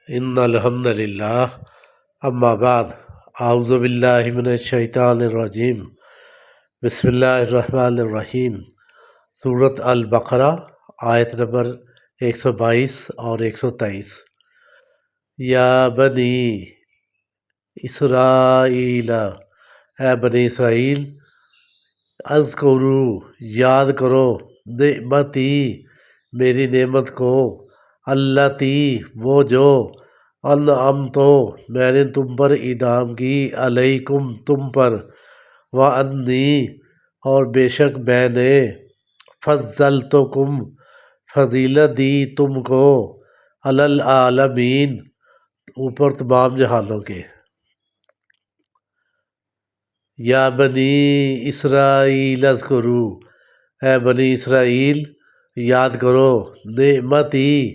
ان الحمد للہ اما بعد اعوذ باللہ من الشیطان الرجیم بسم اللہ الرحمن الرحیم۔ سورۃ البقرہ آیت نمبر 122 اور 123۔ یا بنی اسرائیل، اے بنی اسرائیل، اذکروا، یاد کرو، نعمتی، میری نعمت کو، التی، وہ جو، انعمت، میں نے تم پر انعام کی، علیکم، تم پر، وانی، اور بے شک میں نے، فضلتکم، فضیلت دی تم کو، علی العالمین، اوپر تمام جہانوں کے۔ یا بنی اسرائیل اذکروا، اے بنی اسرائیل، یاد کرو، نعمتی،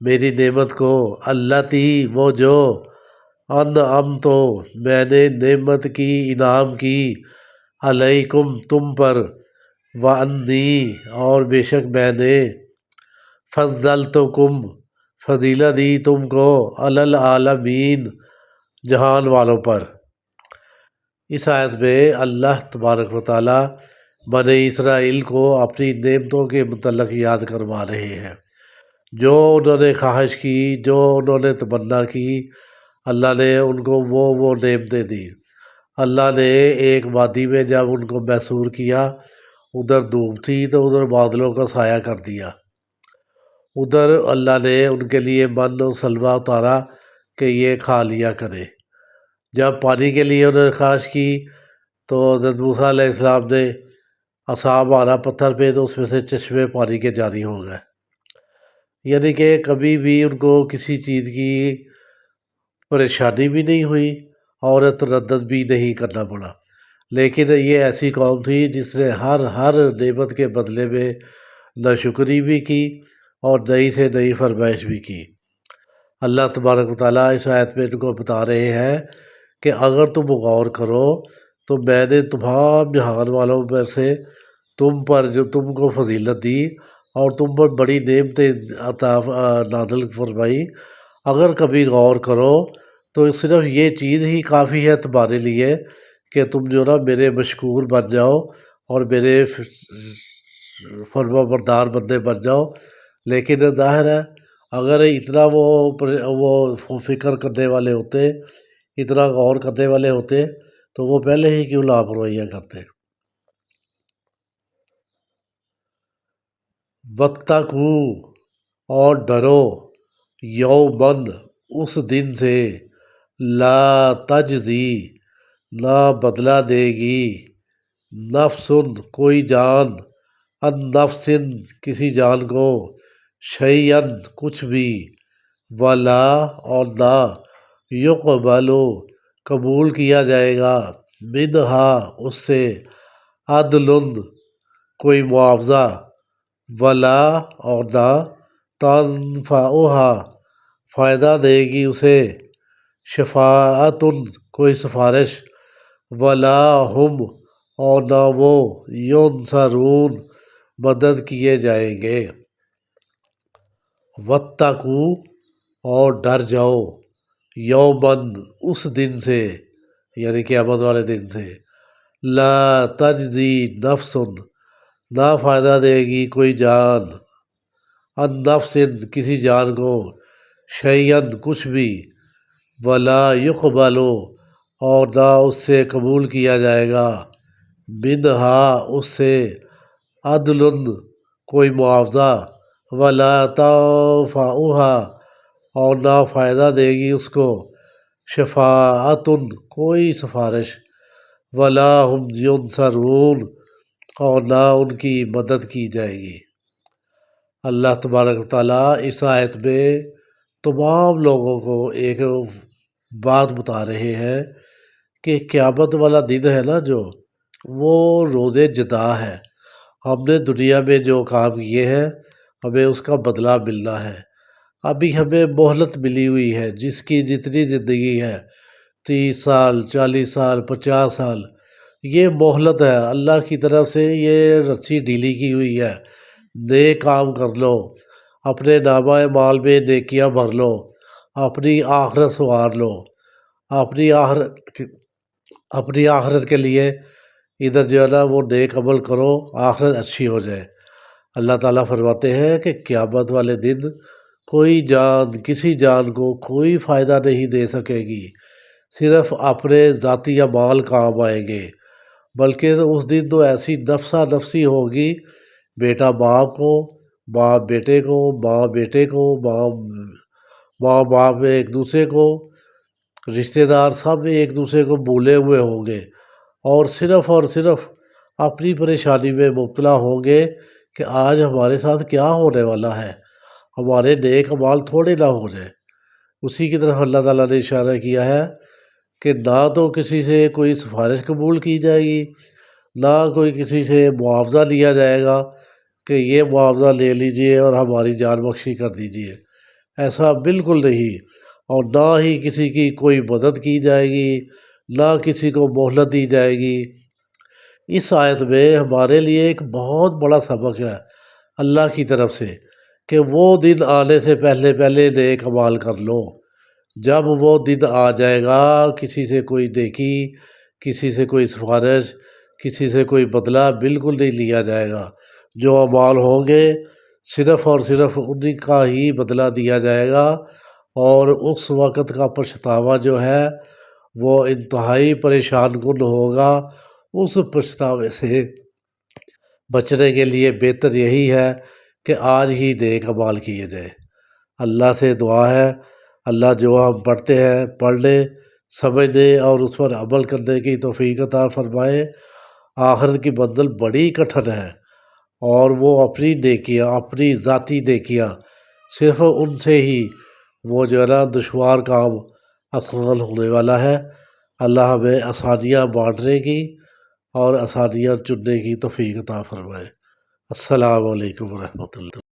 میری نعمت کو، التی، وہ جو، انعمت، میں نے نعمت کی، انعام کی، علیکم، تم پر، وانی، اور بے شک میں نے، فضلتکم، فضیلت دی تم کو، علی العالمین، جہان والوں پر۔ اس آیت میں اللہ تبارک و تعالیٰ بنی اسرائیل کو اپنی نعمتوں کے متعلق یاد کروا رہے ہیں۔ جو انہوں نے خواہش کی، جو انہوں نے تمنا کی، اللہ نے ان کو وہ نعمتیں دی۔ اللہ نے ایک وادی میں جب ان کو محصور کیا، ادھر دھوپ تھی تو ادھر بادلوں کا سایہ کر دیا۔ ادھر اللہ نے ان کے لیے من و سلوہ اتارا کہ یہ کھا لیا کرے۔ جب پانی کے لیے انہوں نے خواہش کی تو حضرت موسیٰ علیہ السلام نے عصا مارا پتھر پہ تو اس میں سے چشمے پانی کے جاری ہو گئے۔ یعنی کہ کبھی بھی ان کو کسی چیز کی پریشانی بھی نہیں ہوئی اور تردد بھی نہیں کرنا پڑا۔ لیکن یہ ایسی قوم تھی جس نے ہر نعمت کے بدلے میں ناشکری بھی کی اور نئی سے نئی فرمائش بھی کی۔ اللہ تبارک و تعالیٰ اس آیت میں ان کو بتا رہے ہیں کہ اگر تم غور کرو تو میں نے تمام جہان والوں میں سے تم پر جو تم کو فضیلت دی اور تم پر بڑی نعمتیں عطا نازل فرمائی، اگر کبھی غور کرو تو صرف یہ چیز ہی کافی ہے تمہارے لیے کہ تم جو نا میرے مشکور بن جاؤ اور میرے فرما بردار بندے بن جاؤ۔ لیکن ظاہر ہے اگر اتنا وہ فکر کرنے والے ہوتے، اتنا غور کرنے والے ہوتے تو وہ پہلے ہی کیوں لاپرواہیاں کرتے۔ واتقوا، اور ڈرو، یومن، اس دن سے، لا تجزی، نہ بدلہ دے گی، نفس، کوئی جان، عن نفس، کسی جان کو، شیئن، کچھ بھی، ولا، اور نہ، یقبل، قبول کیا جائے گا، منہا، اس سے، عدل، کوئی معاوضہ، ولا، اور نہ، تنفعہا، فائدہ دے گی اسے، شفاعت، کوئی سفارش، ولا ہم، اور نہ وہ، ینصرون، مدد کیے جائیں گے۔ واتقوا، اور ڈر جاؤ، یومن، اس دن سے، یعنی قیامت والے دن سے، لا تجزی نفس، نہ فائدہ دے گی کوئی جان، عن نفس، کسی جان کو، شیئن، کچھ بھی، ولا یقبل، اور نہ اس سے قبول کیا جائے گا، منہا، اس سے، عدل، کوئی معاوضہ، ولا تنفعہا، اور نہ فائدہ دے گی اس کو، شفاعت، کوئی سفارش، ولا ہم ینصرون، اور نہ ان کی مدد کی جائے گی۔ اللہ تبارک و تعالیٰ اس آیت میں تمام لوگوں کو ایک بات بتا رہے ہیں کہ قیامت والا دن ہے نا جو، وہ روز جزا ہے۔ ہم نے دنیا میں جو کام کیے ہیں ہمیں اس کا بدلہ ملنا ہے۔ ابھی ہمیں مہلت ملی ہوئی ہے، جس کی جتنی زندگی ہے، 30 سال، 40 سال، 50 سال، یہ مہلت ہے اللہ کی طرف سے، یہ رسی ڈھیلی کی ہوئی ہے۔ نیک کام کر لو، اپنے نامہ اعمال میں نیکیاں بھر لو، اپنی آخرت سنوار لو، اپنی آخرت کے لیے ادھر جو ہے نا وہ نیک عمل کرو، آخرت اچھی ہو جائے۔ اللہ تعالیٰ فرماتے ہیں کہ قیامت والے دن کوئی جان کسی جان کو کوئی فائدہ نہیں دے سکے گی، صرف اپنے ذاتی اعمال کام آئیں گے، بلکہ اس دن تو ایسی نفسا نفسی ہوگی، بیٹا باپ کو، باپ بیٹے کو، ماں بیٹے کو، ماں باپ میں ایک دوسرے کو، رشتہ دار سب ایک دوسرے کو بھولے ہوئے ہوں گے اور صرف اپنی پریشانی میں مبتلا ہوں گے کہ آج ہمارے ساتھ کیا ہونے والا ہے، ہمارے نیک اعمال تھوڑے نہ ہو جائے۔ اسی کی طرف اللہ تعالیٰ نے اشارہ کیا ہے کہ نہ تو کسی سے کوئی سفارش قبول کی جائے گی، نہ کوئی کسی سے معاوضہ لیا جائے گا کہ یہ معاوضہ لے لیجئے اور ہماری جان بخشی کر دیجئے، ایسا بالکل نہیں۔ اور نہ ہی کسی کی کوئی مدد کی جائے گی، نہ کسی کو مہلت دی جائے گی۔ اس آیت میں ہمارے لیے ایک بہت بڑا سبق ہے اللہ کی طرف سے کہ وہ دن آنے سے پہلے نیک اعمال کر لو۔ جب وہ دن آ جائے گا، کسی سے کوئی نیکی، کسی سے کوئی سفارش، کسی سے کوئی بدلہ بالکل نہیں لیا جائے گا۔ جو اعمال ہوں گے صرف اور صرف انہی کا ہی بدلہ دیا جائے گا، اور اس وقت کا پچھتاوا جو ہے وہ انتہائی پریشان کن ہوگا۔ اس پچھتاوے سے بچنے کے لیے بہتر یہی ہے کہ آج ہی نیک اعمال کیے جائے۔ اللہ سے دعا ہے اللہ جو ہم پڑھتے ہیں پڑھ لے، سمجھنے اور اس پر عمل کرنے کی توفیق عطا فرمائے۔ آخرت کی منزل بڑی کٹھن ہے، اور وہ اپنی نیکیاں، اپنی ذاتی نیکیاں، صرف ان سے ہی وہ جو ہے نا دشوار کام آسان ہونے والا ہے۔ اللہ ہمیں آسانیاں بانٹنے کی اور آسانیاں چننے کی توفیق عطا فرمائے۔ السلام علیکم ورحمۃ اللہ۔